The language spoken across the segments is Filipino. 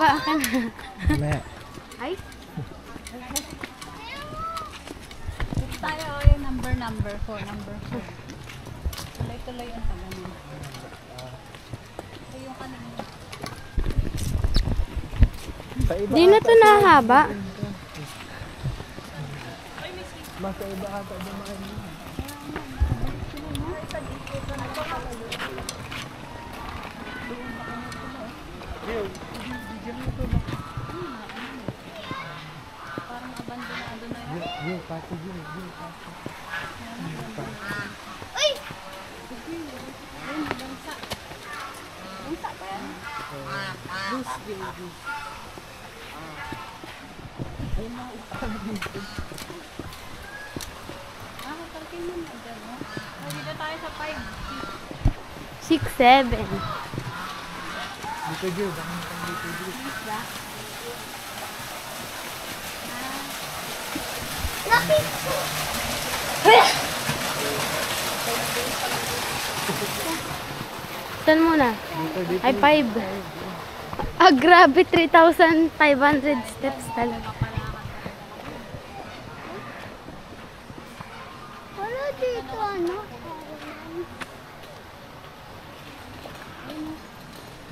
pa akin. Ay? Tayo yung number 4. Tuloy-tuloy yung pagano. Ito yung kanina. Di na to nahaba. Masa iba ata dumaan mo. Parang abandonado na yun. Yung pati yun. Uy! Bansa. Bansa pa yan? Goose baby. Ay, maupang dito. Katalkin mo na dyan, no? Dito tayo sa 5. 6, 7. Dito dyan. Dito dyan. Isla. Saan muna? Dito. Ay, 5. Ah, grabe. 3,500 steps talaga. Wala dito, ano?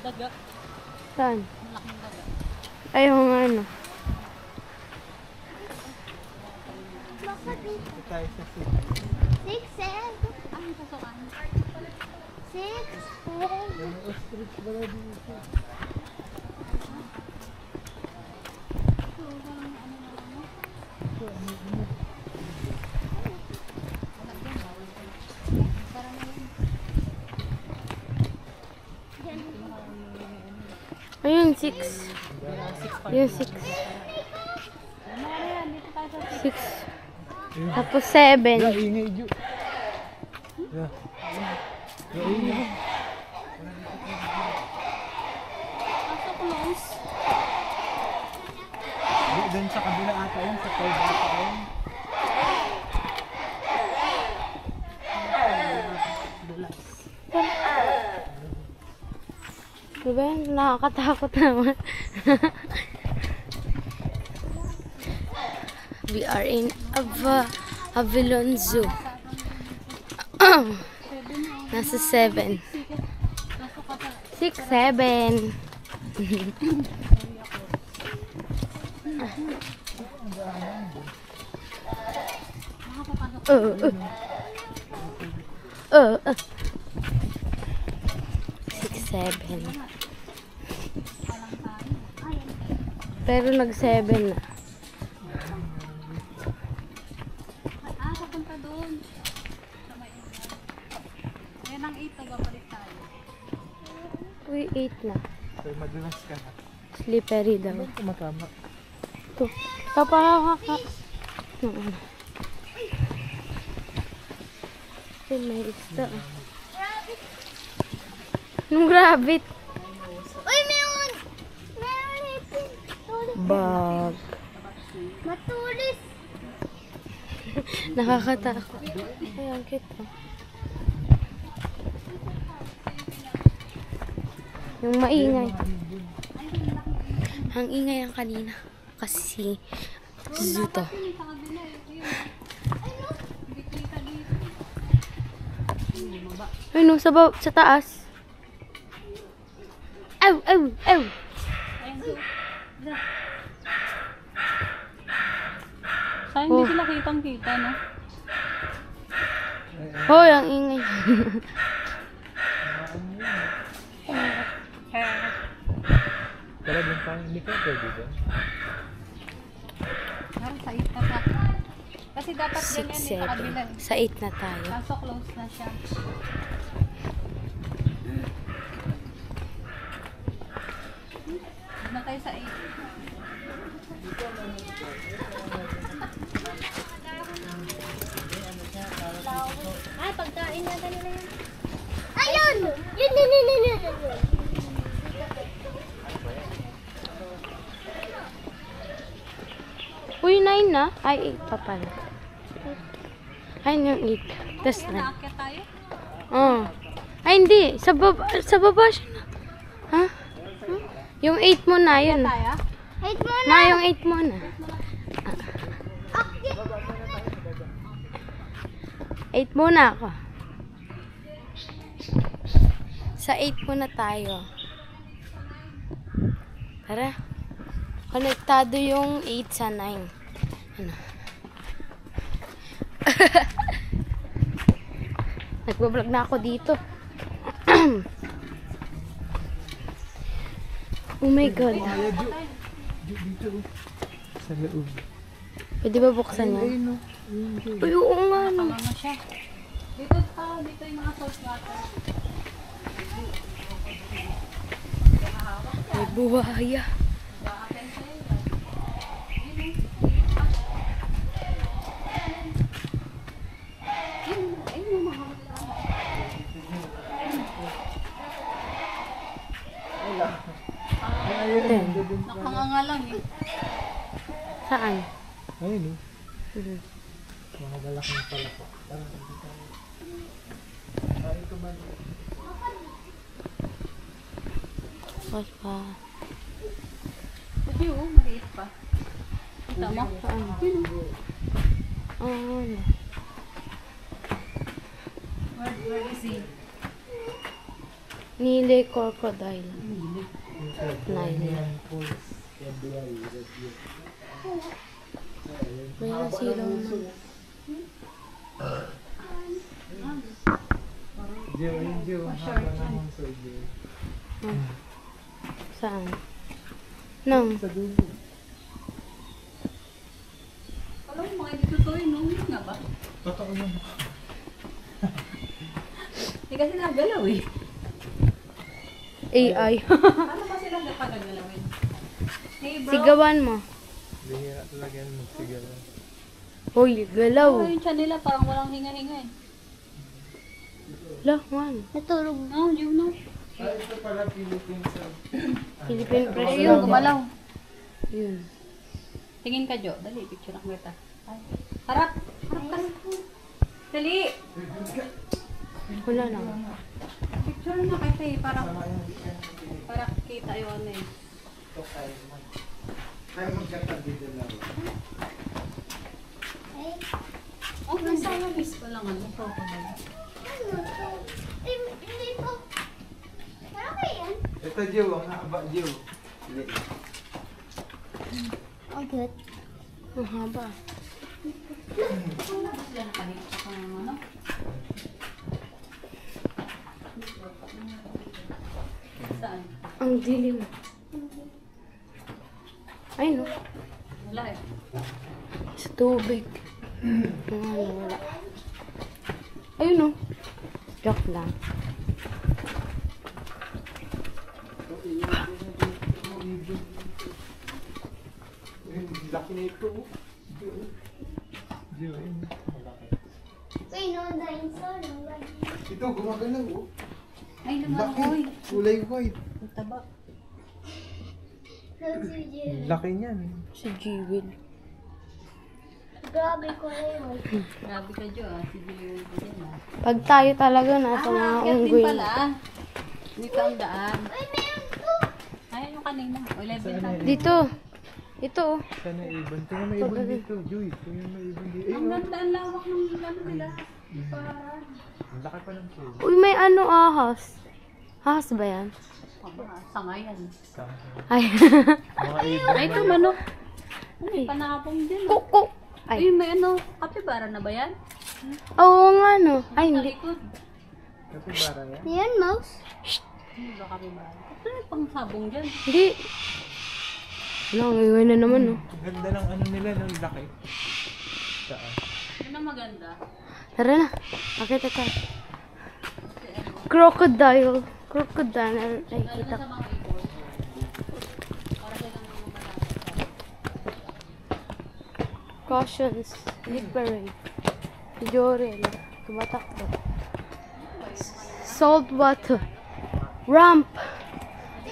Daga. Saan? Malaking daga. Ay, yung ano. Baka dito. Dito tayo sa 6, 7. Ang pasukan. 6, 7. Yung ostrich wala dito. Ayun, 6. Yung 6. Dito tayo sa 6. Tapos 7. Ingay dyan. Ingay. Pasok close. Doon sa kabila ata yun. Sa 12 ata yun. Diba? Nakakatakot naman. We are in Avalon Zoo. Nasa 7. 6, 7. Oh. 6, 7. Pero nag-7 na. Papunta doon. Sa may ayan ang 8, babalik tayo. Uy, 8 na. So, madulas ka na. Slippery daw. Ano kumakama? Ito. Kapahaka. Ay, may isda. Anong rabbit? Uy, meron! Meron ipin. Bag. Matulis. Nakakatakot. Ay, ang cute. Oh. Yung maingay. Ang ingay ang kanina. Kasi zoo to. Ay no, sa taas. Ew! Saan hindi sila kitang-kita, no? Hoy, ang ingay. Tara din tayo. Hindi ka pwede doon. Parang sa 8 na tayo. Kasi dapat 6, ganyan sa kabila. 7. Sa 8 na tayo. Kaso close na siya. Doon na tayo sa 8. Ay, pagkain na nila yan. Ayun! Yun. Uy, 9 na? Ay, 8 pa pala. Ay, yung 8. Tapos na. Naakyat tayo? Oh. Ay, hindi. Sa baba siya na. Ha? Yung 8 mo na, yun. Tayo? Wait mo na. Na, yung 8 mo na. Okay. 8 muna ako. Sa 8 muna tayo. Tara. Konektado yung 8 sa 9. Ano? Nagbablog na ako dito. Oh my God. Dito. Sa loob. Pwede ba buksan yan? Ayun, no. Uy, oo nga. No. Tama na siya. Dito yung mga salt water. May buhaya. Nakanganga lang eh. Saan? Ayun, no. Mhm. Mga malaking pala po. Ito man. Pas pa. Kasi oh, maliit pa. Kita mo? Saan? Oo, ano. Where is he? Nile crocodile. Nile. May nasilaw na. Diyo, ayun, Diyo. Haba naman sa Diyo. Saan? Nang. Sa dulo. Alam mo, mga dito to yun, no? Nga ba? Totoo yun. Hindi kasi nagalaw eh. AI. Ano ba sila napagagalawin? Hey bro. Sigawan mo. Bihira talaga yan magsigaw. Hoy, galaw. Oh, yung tiyan nila parang walang hinga-hinga eh. Lah, man. Natulog. No, you know. Ito pala Philippines. Philippine Ayun, president. gumalaw. Yun. Tingin ka, Jo. Dali, picture ang kita. Ay. Harap! Harap ka. Dali! Wala lang. Picture na kasi para kita yung ano eh. Kaya magkatabi din lang. Ay, Oh, nasa labis pa lang ano. Crocodile. ano to? Ay, hindi ko. Parang ba yan? Ito Diyo, ang haba Diyo. Oh, good. Ang haba. Sila nakahinta ka ng ano. Saan? Ang dilim. Ay, no. Wala eh. Sa tubig. Ano, wala. Ayun, no. Joke lang. Laki na ito. Diyo, ayun. Uy, no, dinosaur. No, Ito, gumagalaw oh. Ay, Laki. lumakoy. Kulay white. Ang taba. Laki niyan. Si Jewel. Grabe ko na yun. Grabe ka, Jo ah. Sige yung din ah. Pag tayo talaga nasa mga Akit din unggoy. pala. Dito ang daan. Uy, meron to. Ayan yung kanina. O, 11 tayo. Dito. Ito. Sana ibon. Tingnan may ibon dito. Joy, tingnan may ibon dito. Ang Ayun oh. ganda, ang lawak ng ano nila. Parang. Ang laki pa ng pool. Uy, may ano ahas. Ahas ba yan? Sangayan. Ay. Mga ibon. Ay, ito manok. Ay. Panakapong din. Kuko. Ay. Ay, may ano. Kapibara na ba yan? Oo nga, no. Ay, hindi. Talikod. Kapibara yan. Yan, mouse. Hindi ba kapibara? Ito yung pang sabong dyan. Hindi. Wala, ngayon na naman, no. Ang ganda ng ano nila, ng laki. Saan? Yun ang maganda. Tara na. Akita ka. Crocodile. Crocodile. Ay, Lalo kita na sa mga ibon. Para silang mga malaki. Cautions. Slippery. Jorel. Tumatakbo. Salt water. Ramp.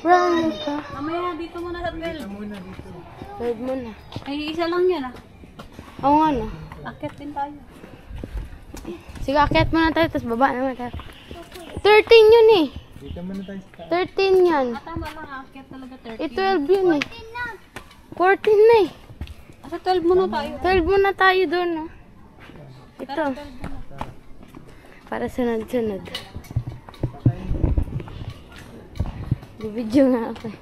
Ramp. Mamaya dito muna sa 12. Muna dito. Wait mo na. Ay, isa lang yan ah. Oo nga, no. Akit din tayo. Sige, akyat muna tayo, tapos baba naman tayo. 13 yun eh. Dito muna tayo sa 13 yan. Ah, tama lang. Akyat talaga 13. Eh, 12 yun eh. 14 na eh. Ah, sa 12 muna tayo. 12 muna tayo doon. Oh. Ito. 12 muna. Para sunod-sunod. Bibidyo nga ako eh.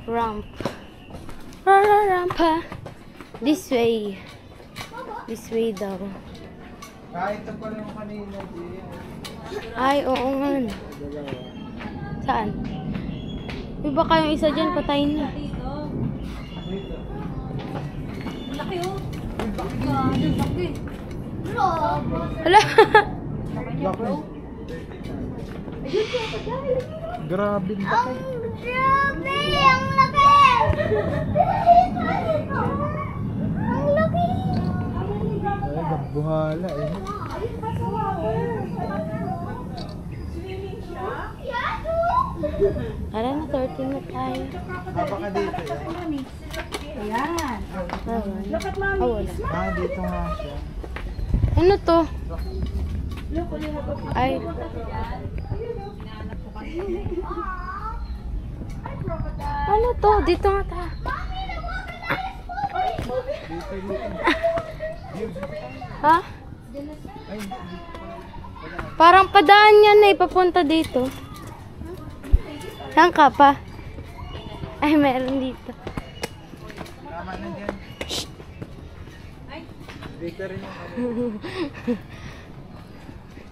Ramp. Rampa. This way. This way daw. Kahit ito pa lang kanina, Gia. Ay, oo nga. Dalawa. Saan? May baka yung isa dyan, patayin na. Dito. Dito. Ang laki oh. Ang laki. Hala! Laki. Grabe ang laki. Grabe! Ang laki! Ang laki! Ay, nagbuhala eh. Tara na, 13 na tayo. Baka dito eh. Ayan. Ah, wala. Ah, dito nga siya. Ano to? Ay, ano to? Dito nga tayo. Dito, dito. Ha? Ay, Parang padaan yan eh, papunta dito. Saan ka pa? Ay, meron dito. tama na dyan. Dito rin yung ano.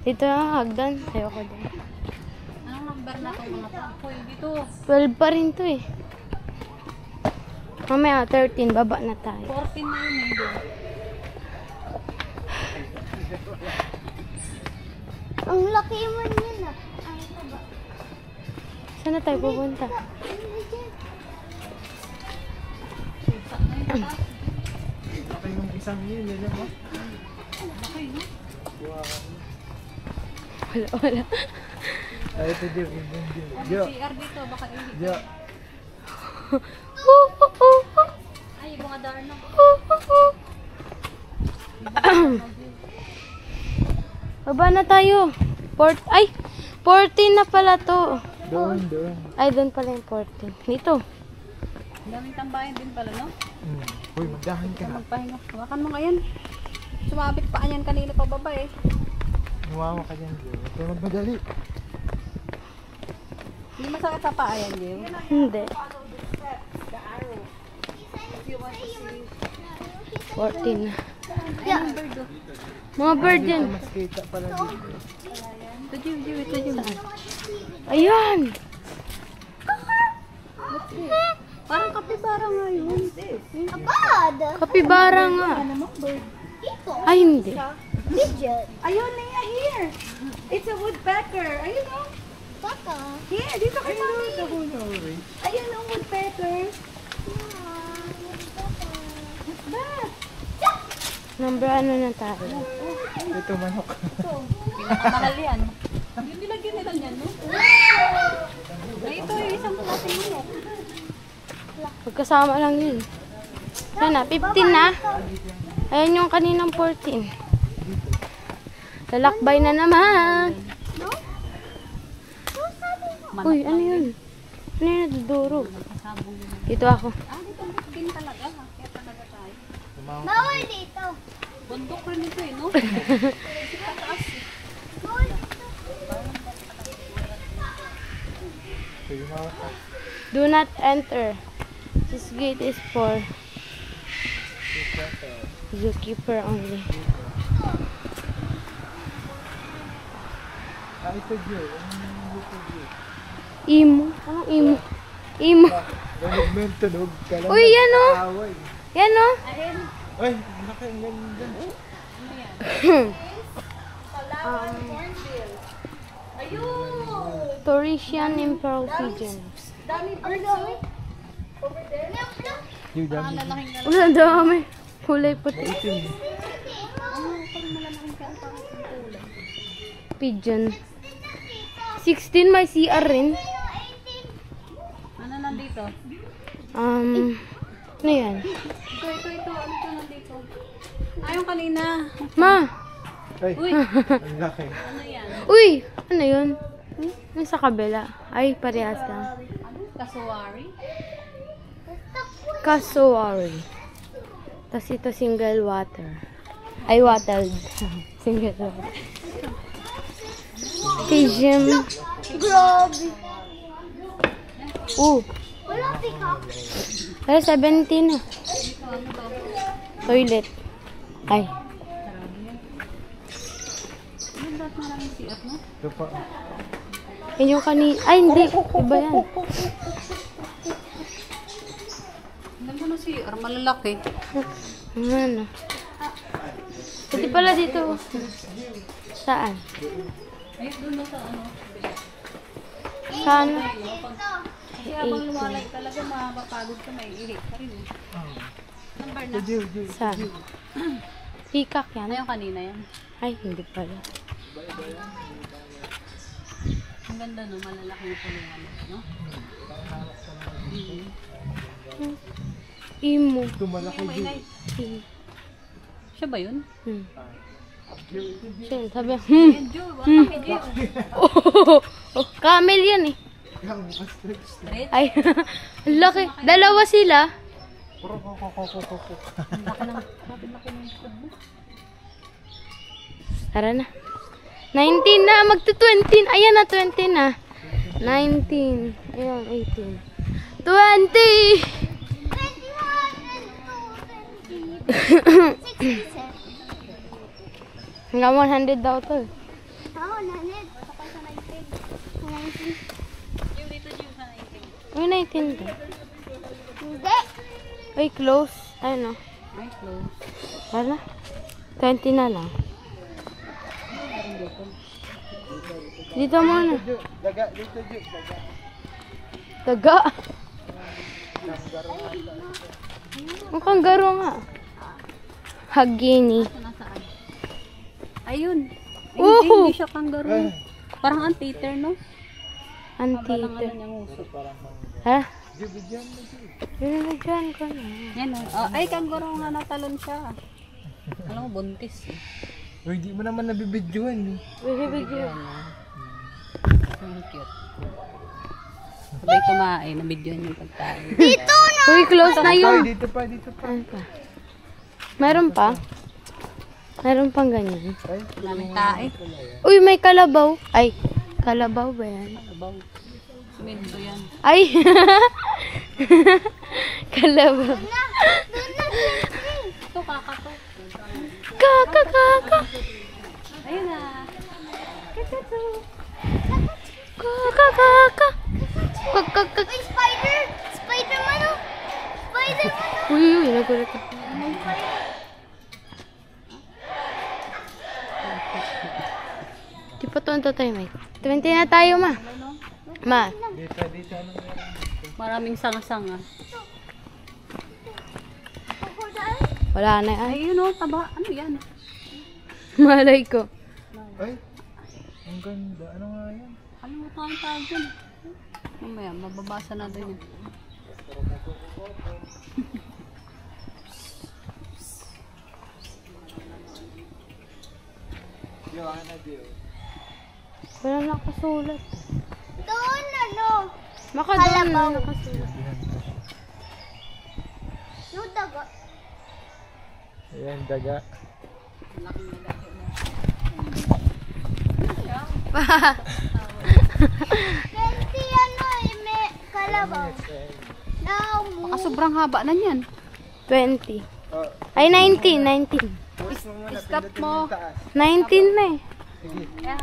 Dito ang hagdan. Ayoko din. Anong number na itong mga papoy? Dito. 12 pa rin to eh. Mamaya 13, baba na tayo. 14 na yun eh. Doon. Ang laki mo yun ah. Ang taba. Saan na tayo pupunta? Ito yung isang yun, yun mo. Wala, wala. Ay, ito Gio, yun Gio. Ang Gio, CR dito. Baka Gio. ay, mga darna. Baba na tayo. Ay, 14 na pala to. Doon, doon. Ay, doon pala yung 14. Dito. Ang daming tambayan din pala, no? Uy, magdahan ka na. Magpahinga. Hawakan mo ngayon. Sumabit pa yan kanina pa baba eh. Nuwawa ka dyan, Gio. Ito magmadali. Hindi masakit sa paa yan, Jill. Hindi. 14 na. Ayun, bird oh. Mga bird yan. Mas kita pala dito. Ito, Jill, Jill. Ito, Jill. Ayan. Parang kapibara nga yun. Abad! Kapibara nga. Ito. Ay, hindi. Midget. Ayun, Nia, here. It's a woodpecker. Ayun oh. Baka. Here, dito kay mami. Ayun ang woodpecker. What's that? Number ano na tayo? Ito manok. Pinakamahal yan. Yung nilagyan nila niyan, no? Ay, ito yung isang klaseng manok. Magkasama lang yun. Sana, 15 na. Ayan yung kaninang 14. Lalakbay na naman. Manok Uy, ano yun? Ano yun nadudurog? kasabong yun. Dito ako. Ah, dito din talaga. Ha? Kaya talaga tayo. Bawal dito. Bundok rin ito eh, no? Ito yung mga Do not enter. This gate is for zookeeper only. Ah, ito Gio. Ano ito Gio? Imo. Anong imo? Imo. Ganog mo yung tunog. Kala Uy, yan o. away. Yan o. Ay, laki ang ganda. Torresian Imperial Pigeon. Yung dami. Wala dami. Kulay puti. Itim. Pigeon. 16 may CR rin. Ano nandito? Ano yan? Ito. Ano ito nandito? Ah, yung kanina. Ma! Ay, Uy, ang laki. ano yan? Uy! Ano yun? Yung sa kabila. Ay, parehas lang. Ano? Kasuwari? Kasuari. Tapos ito single water. Ay, watered. Single water. Pigeon. Grabe. Wala peacock. Ay, 17 na. Toilet. Ay. Ano dapat maraming CR, no? Ito pa. Yun yung kanina. Ay, hindi. Iba yan. Ang ganda ng CR, malalaki. Ano? Pwede pala dito. Saan? Ay, doon na sa ano. Saan? Kasi habang lumalay talaga, mapapagod ka, may ihi ka rin. Number na. Saan? Peacock yan. Ano yung kanina yan? Ay, hindi pala. Ang ganda no, malalaki yung pulungan, no? Imo. Ito malaki May din. night. Imo. Siya ba yun? Siya, sabi. Yan, Joe. Ang laki, Joe. Oh, camel yan eh. Straight. Ay, ang laki. Dalawa sila. Puro ko. Ang laki ng, bakit laki ng likod mo? Tara na. 19 na. Magto-20. Ayan na, 20 na. 19. Ayan, 18. 20! 67. Hanggang 100 daw to. Oo, nanit. Kapag sa 19. Joe, dito Joe sa 19. May 19 to. Hindi. Ay, close. Ayun o. Ay, close. Wala. 20 na lang. Dito muna. Daga, dito Daga. Daga. Ang kanggaro nga. Hagini. Nasaan? Ayun. Ay, Woohoo! hindi siya kangaroo. Parang anteater, no? Antito. Walang ano niyang uso. Ha? Bigyan mo siya. Binibigyan ko na. Yan, oh. Ay, kangaroo nga natalon siya. Alam mo, buntis. Uy, di mo naman nabibidyohan eh. Binibigyan. Ang cute. Sabay kumain, nabidyohan yung pagkain. Uy, close na yun. Dito pa. Ano pa? Meron pa? Meron pang ganyan. Maraming tae. Uy, may kalabaw. Ay, kalabaw ba yan? Abaw. Sumindo yan. Ay! Kalabaw. Ito, kaka to. Kaka. Ayun na. Kaka. Uy, spider! Spider-Man, oh! Spider-Man, Uy, nagulat ako. Di pa to tayo, Mike. 20 na tayo, ma. Ma. Dito. Maraming sanga-sanga. Wala na yan. Ay, yun o, taba. Ano yan? Malay ko. Ay, ang ganda. Ano nga yan? Ano mo tawag tayo dyan? Mamaya, mababasa natin yun. Wala nakasulat. Doon, ano? Maka doon Kalabaw. na nakasulat. Yung daga. Ayan, daga. Kasi ano, may kalabaw. Now, Baka sobrang haba na yan. 20. Ay, 19. Stop mo. 19 na eh. Kaya